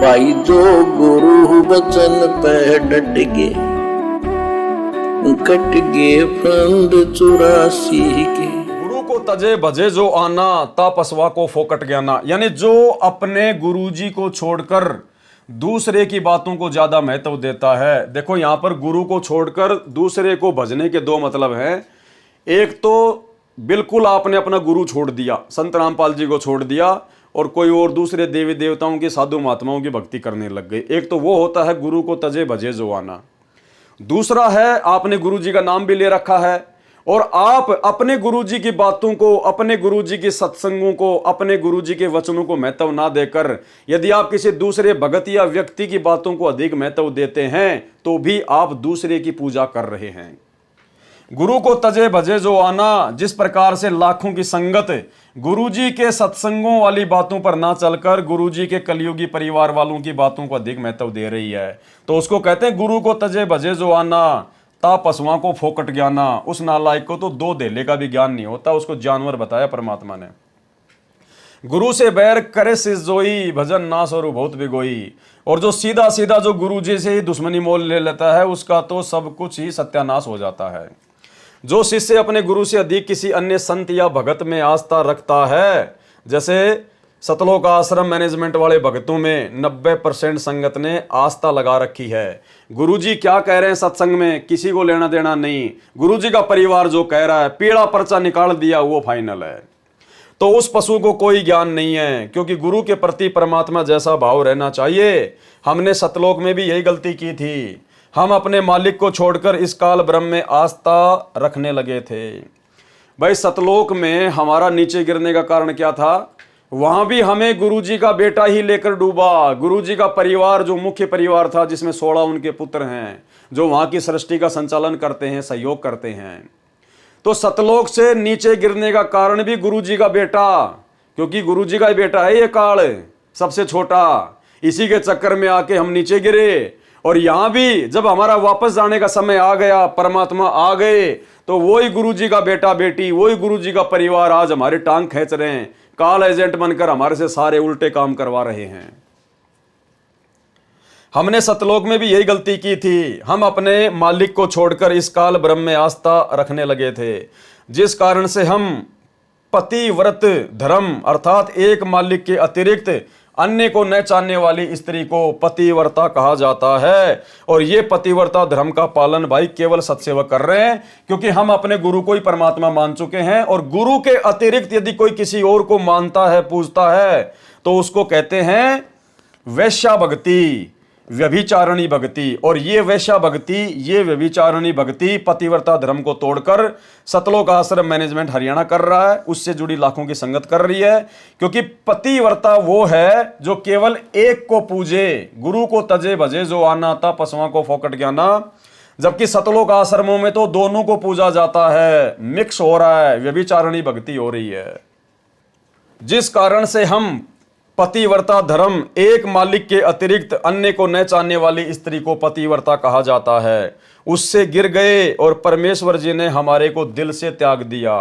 भाई जो गुरु वचन पे डट गे, कट गे फंद 84 के। गुरु को तजे भजे जो आना, तापसवा को फोकट ज्ञाना। यानी जो अपने गुरुजी को छोड़कर दूसरे की बातों को ज्यादा महत्व देता है। देखो यहां पर गुरु को छोड़कर दूसरे को भजने के दो मतलब हैं। एक तो बिल्कुल आपने अपना गुरु छोड़ दिया, संत रामपाल जी को छोड़ दिया और कोई और दूसरे देवी देवताओं की साधु महात्माओं की भक्ति करने लग गए। एक तो वो होता है गुरु को तजे भजे जो आना। दूसरा है आपने गुरु जी का नाम भी ले रखा है और आप अपने गुरुजी की बातों को, अपने गुरुजी की सत्संगों को, अपने गुरुजी के वचनों को महत्व ना देकर यदि आप किसी दूसरे भगत या व्यक्ति की बातों को अधिक महत्व देते हैं तो भी आप दूसरे की पूजा कर रहे हैं। गुरु को तजे भजे जो आना, जिस प्रकार से लाखों की संगत गुरुजी के सत्संगों वाली बातों पर ना चलकर गुरुजी के कलयुगी परिवार वालों की बातों को अधिक महत्व दे रही है, तो उसको कहते हैं गुरु को तजे भजे जो आना, ता पशुओं को फोकट ज्ञाना। उस नालायक को तो दो धेले का भी ज्ञान नहीं होता, उसको जानवर बताया परमात्मा ने। गुरु से बैर करे सिस जोई, भजन नाश और बहुत बिगोई। और जो सीधा सीधा जो गुरु जी से ही दुश्मनी मोल ले लेता है उसका तो सब कुछ ही सत्यानाश हो जाता है। जो शिष्य अपने गुरु से अधिक किसी अन्य संत या भगत में आस्था रखता है, जैसे सतलोक आश्रम मैनेजमेंट वाले भगतों में 90% संगत ने आस्था लगा रखी है। गुरुजी क्या कह रहे हैं सत्संग में किसी को लेना देना नहीं, गुरुजी का परिवार जो कह रहा है पीला पर्चा निकाल दिया वो फाइनल है। तो उस पशु को कोई ज्ञान नहीं है, क्योंकि गुरु के प्रति परमात्मा जैसा भाव रहना चाहिए। हमने सतलोक में भी यही गलती की थी, हम अपने मालिक को छोड़कर इस काल ब्रह्म में आस्था रखने लगे थे। भाई सतलोक में हमारा नीचे गिरने का कारण क्या था? वहां भी हमें गुरुजी का बेटा ही लेकर डूबा। गुरुजी का परिवार जो मुख्य परिवार था, जिसमें 16 उनके पुत्र हैं, जो वहां की सृष्टि का संचालन करते हैं, सहयोग करते हैं। तो सतलोक से नीचे गिरने का कारण भी गुरुजी का बेटा, क्योंकि गुरुजी का बेटा है ये काल सबसे छोटा। इसी के चक्कर में आके हम नीचे गिरे। और यहां भी जब हमारा वापस जाने का समय आ गया, परमात्मा आ गए, तो वही गुरुजी का बेटा बेटी, वही गुरुजी का परिवार आज हमारे टांग खींच रहे हैं, काल एजेंट बनकर हमारे से सारे उल्टे काम करवा रहे हैं। हमने सतलोक में भी यही गलती की थी, हम अपने मालिक को छोड़कर इस काल ब्रह्म में आस्था रखने लगे थे, जिस कारण से हम पतिव्रत धर्म अर्थात एक मालिक के अतिरिक्त अन्य को न चाहने वाली स्त्री को पतिव्रता कहा जाता है। और ये पतिव्रता धर्म का पालन भाई केवल सत्सेवक कर रहे हैं, क्योंकि हम अपने गुरु को ही परमात्मा मान चुके हैं। और गुरु के अतिरिक्त यदि कोई किसी और को मानता है, पूजता है, तो उसको कहते हैं वैश्या भक्ति, व्यभिचारणी भक्ति। और ये वैश्या भक्ति, ये व्यभिचारणी भक्ति पतिव्रता धर्म को तोड़कर सतलोक आश्रम मैनेजमेंट हरियाणा कर रहा है, उससे जुड़ी लाखों की संगत कर रही है। क्योंकि पतिव्रता वो है जो केवल एक को पूजे, गुरु को तजे भजे जो आना, था पशुओं को फोकट ज्ञाना। जबकि सतलोक आश्रमों में तो दोनों को पूजा जाता है, मिक्स हो रहा है, व्यभिचारणी भक्ति हो रही है। जिस कारण से हम पतिव्रता धर्म, एक मालिक के अतिरिक्त अन्य को न चाहने वाली स्त्री को पतिव्रता कहा जाता है, उससे गिर गए और परमेश्वर जी ने हमारे को दिल से त्याग दिया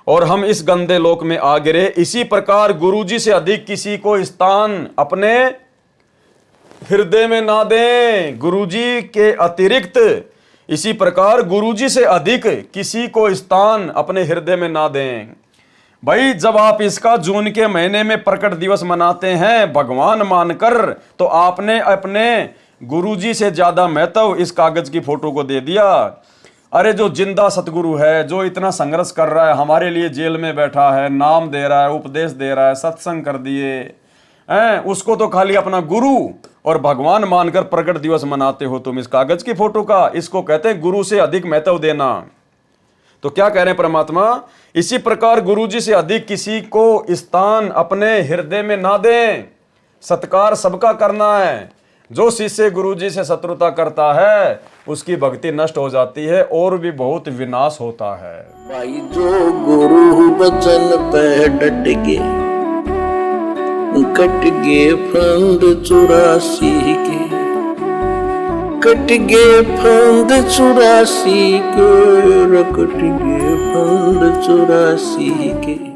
और हम इस गंदे लोक में आ गिरे। इसी प्रकार गुरुजी से अधिक किसी को स्थान अपने हृदय में ना दें, गुरुजी के अतिरिक्त इसी प्रकार गुरुजी से अधिक किसी को स्थान अपने हृदय में ना दें। भाई जब आप इसका जून के महीने में प्रकट दिवस मनाते हैं भगवान मानकर, तो आपने अपने गुरुजी से ज्यादा महत्व इस कागज की फोटो को दे दिया। अरे जो जिंदा सतगुरु है, जो इतना संघर्ष कर रहा है, हमारे लिए जेल में बैठा है, नाम दे रहा है, उपदेश दे रहा है, सत्संग कर दिए हैं, उसको तो खाली अपना गुरु और भगवान मानकर प्रकट दिवस मनाते हो तुम इस कागज की फोटो का। इसको कहते हैं गुरु से अधिक महत्व देना। तो क्या कह रहे हैं परमात्मा? इसी प्रकार गुरुजी से अधिक किसी को स्थान अपने हृदय में ना दें। सत्कार सबका करना है। जो शिष्य गुरुजी से शत्रुता करता है उसकी भक्ति नष्ट हो जाती है और भी बहुत विनाश होता है। भाई जो गुरु वचन पे डट गे, कट गे फंद 84 के, कट गे फंद 84 के, कट गे फंद 84 के।